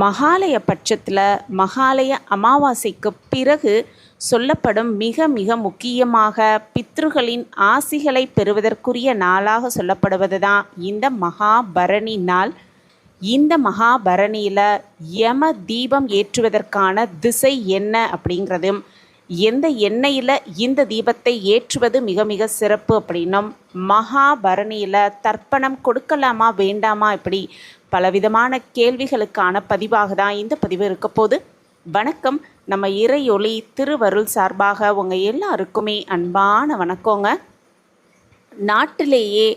மகாலய பட்சத்தில் மகாலய அமாவாசைக்கு பிறகு சொல்லப்படும் மிக மிக முக்கியமாக பித்ருகளின் ஆசிகளை பெறுவதற்குரிய நாளாக சொல்லப்படுவது தான் இந்த மகாபரணி நாள். இந்த மகாபரணியில் யம தீபம் ஏற்றுவதற்கான திசை என்ன அப்படிங்கிறதும், எந்த எண்ணெயில் இந்த தீபத்தை ஏற்றுவது மிக மிக சிறப்பு அப்படின்னும், மகாபரணியில் தர்ப்பணம் கொடுக்கலாமா வேண்டாமா, இப்படி பலவிதமான கேள்விகளுக்கான பதிவாக தான் இந்த பதிவு இருக்க போது. வணக்கம். நம்ம இறையொளி திருவருள் சார்பாக உங்கள் எல்லாருக்குமே அன்பான வணக்கங்க. நாட்டிலேயே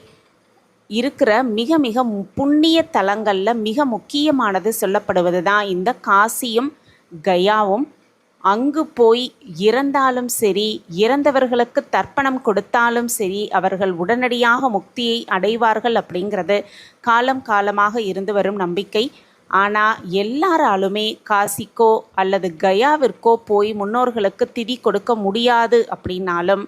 இருக்கிற மிக மிக புண்ணிய தலங்களில் மிக முக்கியமானது சொல்லப்படுவது தான் இந்த காசியும் கயாவும். அங்கு போய் இறந்தாலும் சரி, இறந்தவர்களுக்கு தர்ப்பணம் கொடுத்தாலும் சரி, அவர்கள் உடனடியாக முக்தியை அடைவார்கள் அப்படிங்கிறது காலம் காலமாக இருந்து வரும் நம்பிக்கை. ஆனால் எல்லாராலுமே காசிக்கோ அல்லது கயாவிற்கோ போய் முன்னோர்களுக்கு திதி கொடுக்க முடியாது அப்படின்னாலும்,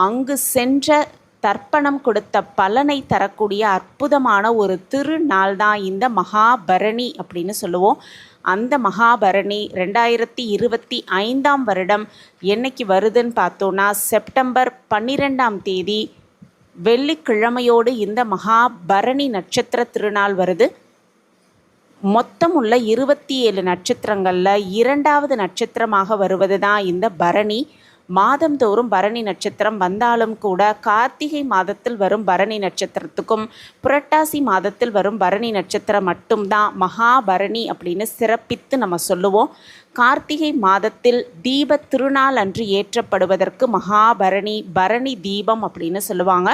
அங்கு சென்ற தர்ப்பணம் கொடுத்த பலனை தரக்கூடிய அற்புதமான ஒரு திருநாள் தான் இந்த மகாபரணி அப்படின்னு சொல்லுவோம். அந்த மகாபரணி 2025 வருடம் என்னைக்கு வருதுன்னு பார்த்தோன்னா, செப்டம்பர் 12ஆம் தேதி வெள்ளிக்கிழமையோடு இந்த மகாபரணி நட்சத்திர திருநாள் வருது. மொத்தம் உள்ள 27 நட்சத்திரங்களில் 2வது நட்சத்திரமாக வருவது தான் இந்த பரணி. மாதந்தோறும் பரணி நட்சத்திரம் வந்தாலும் கூட கார்த்திகை மாதத்தில் வரும் பரணி நட்சத்திரத்துக்கும் புரட்டாசி மாதத்தில் வரும் பரணி நட்சத்திரம் மட்டும்தான் மகாபரணி அப்படின்னு சிறப்பித்து நம்ம சொல்லுவோம். கார்த்திகை மாதத்தில் தீப திருநாள் அன்று ஏற்றப்படுவதற்கு மகாபரணி, பரணி தீபம் அப்படின்னு சொல்லுவாங்க.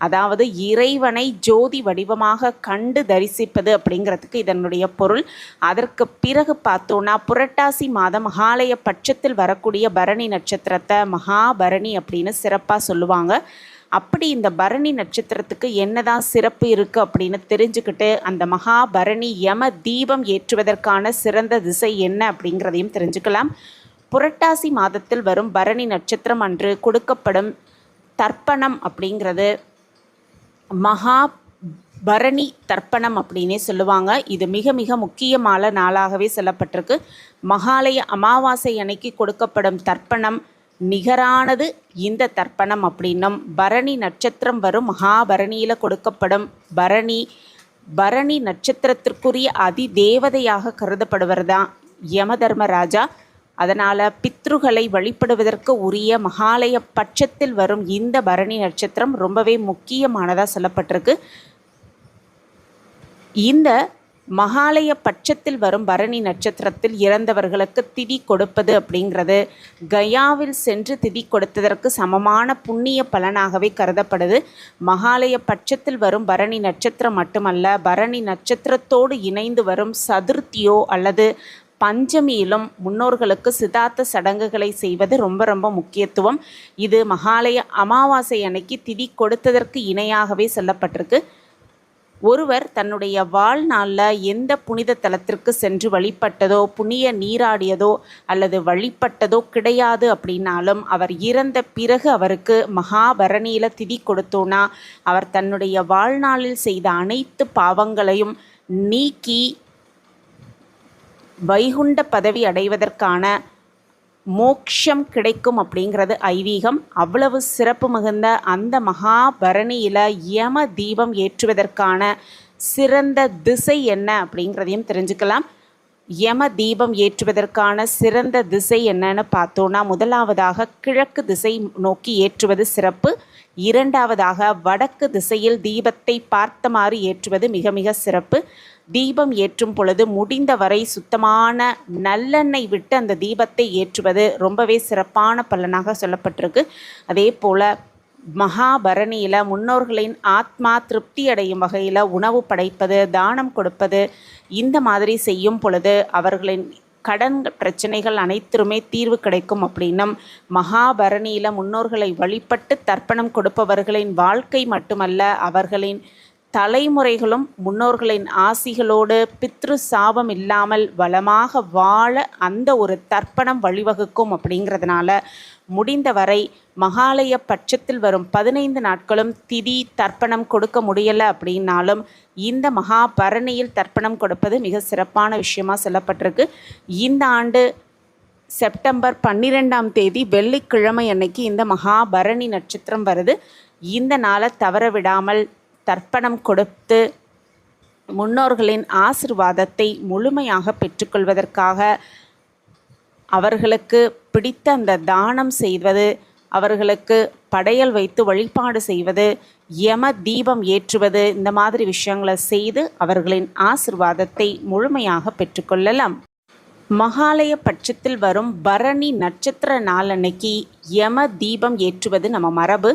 அதாவது இறைவனை ஜோதி வடிவமாக கண்டு தரிசிப்பது அப்படிங்கிறதுக்கு இதனுடைய பொருள். அதற்கு பிறகு பார்த்தோன்னா, புரட்டாசி மாதம் மகாலய பட்சத்தில் வரக்கூடிய பரணி நட்சத்திரத்தை மகாபரணி அப்படின்னு சிறப்பாக சொல்லுவாங்க. அப்படி இந்த பரணி நட்சத்திரத்துக்கு என்னதான் சிறப்பு இருக்குது அப்படின்னு தெரிஞ்சுக்கிட்டு, அந்த மகாபரணி யம தீபம் ஏற்றுவதற்கான சிறந்த திசை என்ன அப்படிங்கிறதையும் தெரிஞ்சுக்கலாம். புரட்டாசி மாதத்தில் வரும் பரணி நட்சத்திரம் அன்று கொடுக்கப்படும் தர்ப்பணம் அப்படிங்கிறது மகாபரணி தர்ப்பணம் அப்படின்னே சொல்லுவாங்க. இது மிக மிக முக்கியமான நாளாகவே சொல்லப்பட்டிருக்கு. மகாலய அமாவாசை அன்னைக்கு கொடுக்கப்படும் தர்ப்பணம் நிகரானது இந்த தர்ப்பணம் அப்படின்னும், பரணி நட்சத்திரம் வரும் மகாபரணியில் கொடுக்கப்படும் பரணி நட்சத்திரத்திற்குரிய அதி தேவதையாக கருதப்படுவர் தான் யம தர்மராஜா. அதனால் பித்ருகளை வழிபடுவதற்கு உரிய மகாலய பட்சத்தில் வரும் இந்த பரணி நட்சத்திரம் ரொம்பவே முக்கியமானதாக சொல்லப்பட்டிருக்கு. இந்த மகாலய பட்சத்தில் வரும் பரணி நட்சத்திரத்தில் இறந்தவர்களுக்கு திதி கொடுப்பது அப்படிங்கிறது கயாவில் சென்று திதி கொடுத்ததற்கு சமமான புண்ணிய பலனாகவே கருதப்படுது. மகாலய பட்சத்தில் வரும் பரணி நட்சத்திரம் மட்டுமல்ல, பரணி நட்சத்திரத்தோடு இணைந்து வரும் சதுர்த்தியோ அல்லது பஞ்சமியிலும் முன்னோர்களுக்கு சிதார்த்த சடங்குகளை செய்வது ரொம்ப ரொம்ப முக்கியத்துவம். இது மகாலய அமாவாசை அன்னைக்கு திதி கொடுத்ததற்கு இணையாகவே சொல்லப்பட்டிருக்கு. ஒருவர் தன்னுடைய வாழ்நாளில் எந்த புனித தலத்திற்கு சென்று வழிபட்டதோ, புண்ணிய நீராடியதோ அல்லது வழிபட்டதோ கிடையாது அப்படின்னாலும், அவர் இறந்த பிறகு அவருக்கு மகாபரணியில் திதி கொடுத்தோன்னா, அவர் தன்னுடைய வாழ்நாளில் செய்த அனைத்து பாவங்களையும் நீக்கி வைகுண்ட பதவி அடைவதற்கான மோட்சம் கிடைக்கும் அப்படிங்கிறது ஐதீகம். அவ்வளவு சிறப்பு மிகுந்த அந்த மகாபரணியில் யம தீபம் ஏற்றுவதற்கான சிறந்த திசை என்ன அப்படிங்கிறதையும் தெரிஞ்சுக்கலாம். யம தீபம் ஏற்றுவதற்கான சிறந்த திசை என்னன்னு பார்த்தோன்னா, முதலாவதாக கிழக்கு திசை நோக்கி ஏற்றுவது சிறப்பு. 2வதாக வடக்கு திசையில் தீபத்தை பார்த்தமாறு ஏற்றுவது மிக மிக சிறப்பு. தீபம் ஏற்றும் பொழுது முடிந்தவரை சுத்தமான நல்லெண்ணெய் விட்டு அந்த தீபத்தை ஏற்றுவது ரொம்பவே சிறப்பான பலனாக சொல்லப்பட்டிருக்கு. அதே போல் மகாபரணியில் முன்னோர்களின் ஆத்மா திருப்தி அடையும் வகையில் உணவு படைப்பது, தானம் கொடுப்பது, இந்த மாதிரி செய்யும் பொழுது அவர்களின் கடன் பிரச்சனைகள் அனைத்துமே தீர்வு கிடைக்கும் அப்படின்னும், மகாபரணியில் முன்னோர்களை வழிபட்டு தர்ப்பணம் கொடுப்பவர்களின் வாழ்க்கை மட்டுமல்ல, அவர்களின் தலைமுறைகளும் முன்னோர்களின் ஆசிகளோடு பித்ரு சாபம் இல்லாமல் வளமாக வாழ அந்த ஒரு தர்ப்பணம் வழிவகுக்கும் அப்படிங்கிறதுனால முடிந்தவரை மகாலய பட்சத்தில் வரும் 15 நாட்களும் திதி தர்ப்பணம் கொடுக்க முடியலை அப்படின்னாலும் இந்த மகாபரணியில் தர்ப்பணம் கொடுப்பது மிக சிறப்பான விஷயமா சொல்லப்பட்டிருக்கு. இந்த ஆண்டு செப்டம்பர் 12ஆம் தேதி வெள்ளிக்கிழமை அன்னைக்கு இந்த மகாபரணி நட்சத்திரம் வருது. இந்த நாளை தவற விடாமல் தர்ப்பணம் கொடுத்து முன்னோர்களின் ஆசிர்வாதத்தை முழுமையாக பெற்றுக்கொள்வதற்காக அவர்களுக்கு பிடித்த அந்த தானம் செய்வது, அவர்களுக்கு படையல் வைத்து வழிபாடு செய்வது, யம தீபம் ஏற்றுவது, இந்த மாதிரி விஷயங்களை செய்து அவர்களின் ஆசிர்வாதத்தை முழுமையாக பெற்றுக்கொள்ளலாம். மகாலய பட்சத்தில் வரும் பரணி நட்சத்திர நாளன்னைக்கு யம தீபம் ஏற்றுவது நம்ம மரபு.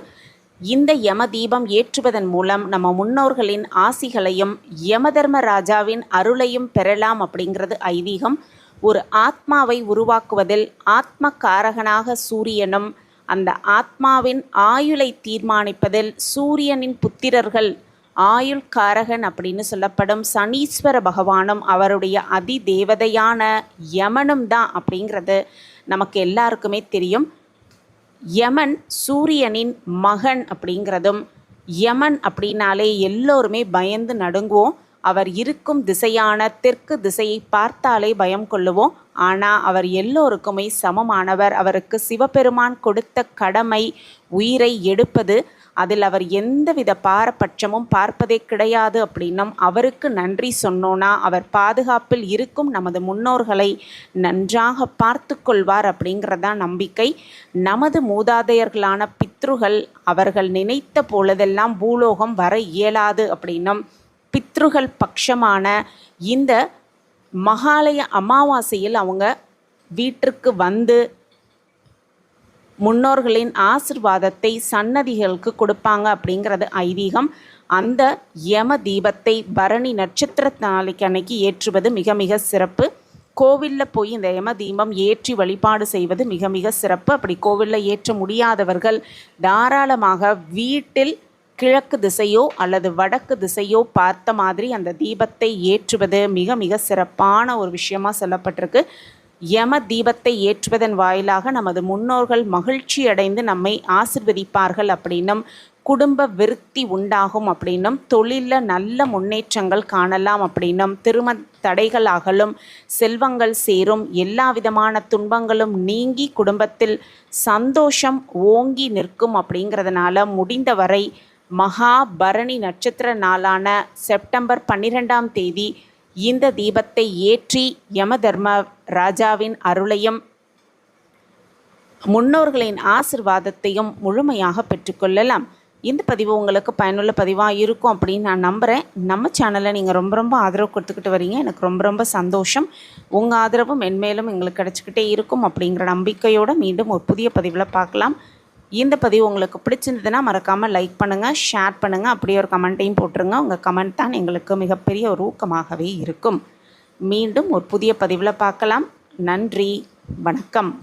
இந்த யம தீபம் ஏற்றுவதன் மூலம் நம்ம முன்னோர்களின் ஆசிகளையும் யமதர்மராஜாவின் அருளையும் பெறலாம் அப்படிங்கிறது ஐதீகம். ஒரு ஆத்மாவை உருவாக்குவதில் ஆத்மகாரகனாக சூரியனும், அந்த ஆத்மாவின் ஆயுளை தீர்மானிப்பதில் சூரியனின் புத்திரர்கள் ஆயுள் காரகன் அப்படின்னு சொல்லப்படும் சனீஸ்வர பகவானும் அவருடைய அதி தேவதையான யமனும் தான் அப்படிங்கிறது நமக்கு எல்லாருக்குமே தெரியும். யமன் சூரியனின் மகன் அப்படிங்கிறதும், யமன் அப்படின்னாலே எல்லோருமே பயந்து நடுங்குவோம். அவர் இருக்கும் திசையான தெற்கு திசையை பார்த்தாலே பயம் கொள்ளுவோம். ஆனால் அவர் எல்லோருக்குமே சமமானவர். அவருக்கு சிவபெருமான் கொடுத்த கடமை உயிரை எடுப்பது. அதில் அவர் எந்தவித பாரபட்சமும் பார்ப்பதே கிடையாது. அப்படின்னும் அவருக்கு நன்றி சொன்னோன்னா அவர் பாதுகாப்பில் இருக்கும் நமது முன்னோர்களை நன்றாக பார்த்து கொள்வார் அப்படிங்கிறதான் நம்பிக்கை. நமது மூதாதையர்களான பித்ருகள் அவர்கள் நினைத்த பொழுதெல்லாம் பூலோகம் வர இயலாது அப்படின்னும், பித்ருகள் பட்சமான இந்த மகாலய அமாவாசையில் அவங்க வீட்டிற்கு வந்து முன்னோர்களின் ஆசிர்வாதத்தை சன்னதிகளுக்கு கொடுப்பாங்க அப்படிங்கிறது ஐதீகம். அந்த யம தீபத்தை பரணி நட்சத்திர நாளைக்கு அன்னைக்கு ஏற்றுவது மிக மிக சிறப்பு. கோவிலில் போய் இந்த யம தீபம் ஏற்றி வழிபாடு செய்வது மிக மிக சிறப்பு. அப்படி கோவிலில் ஏற்ற முடியாதவர்கள் தாராளமாக வீட்டில் கிழக்கு திசையோ அல்லது வடக்கு திசையோ பார்த்த மாதிரி அந்த தீபத்தை ஏற்றுவது மிக மிக சிறப்பான ஒரு விஷயமா சொல்லப்பட்டிருக்கு. யம தீபத்தை ஏற்றுவதன் வாயிலாக நமது முன்னோர்கள் மகிழ்ச்சி அடைந்து நம்மை ஆசிர்வதிப்பார்கள் அப்படின்னும், குடும்ப விருத்தி உண்டாகும் அப்படின்னும், தொழிலில் நல்ல முன்னேற்றங்கள் காணலாம் அப்படின்னும், திருமண தடைகள் அகலும், செல்வங்கள் சேரும், எல்லா விதமான துன்பங்களும் நீங்கி குடும்பத்தில் சந்தோஷம் ஓங்கி நிற்கும் அப்படிங்கிறதுனால முடிந்தவரை மகாபரணி நட்சத்திர நாளான செப்டம்பர் 12ஆம் தேதி இந்த தீபத்தை ஏற்றி யமதர்ம ராஜாவின் அருளையும் முன்னோர்களின் ஆசிர்வாதத்தையும் முழுமையாக பெற்றுக்கொள்ளலாம். இந்த பதிவு உங்களுக்கு பயனுள்ள பதிவாக இருக்கும் அப்படின்னு நான் நம்புகிறேன். நம்ம சேனலை நீங்கள் ரொம்ப ரொம்ப ஆதரவு கொடுத்துக்கிட்டு வரீங்க. எனக்கு ரொம்ப ரொம்ப சந்தோஷம். உங்கள் ஆதரவும் மென்மேலும் எங்களுக்கு கிடச்சிக்கிட்டே இருக்கும் அப்படிங்கிற நம்பிக்கையோடு மீண்டும் ஒரு புதிய பதிவில் பார்க்கலாம். இந்த பதிவு உங்களுக்கு பிடிச்சிருந்ததுன்னா மறக்காமல் லைக் பண்ணுங்கள், ஷேர் பண்ணுங்கள், அப்படியே ஒரு கமெண்ட்டையும் போட்டுருங்க. உங்கள் கமெண்ட் தான் எங்களுக்கு மிகப்பெரிய ஒரு ஊக்கமாகவே இருக்கும். மீண்டும் ஒரு புதிய பதிவில் பார்க்கலாம். நன்றி, வணக்கம்.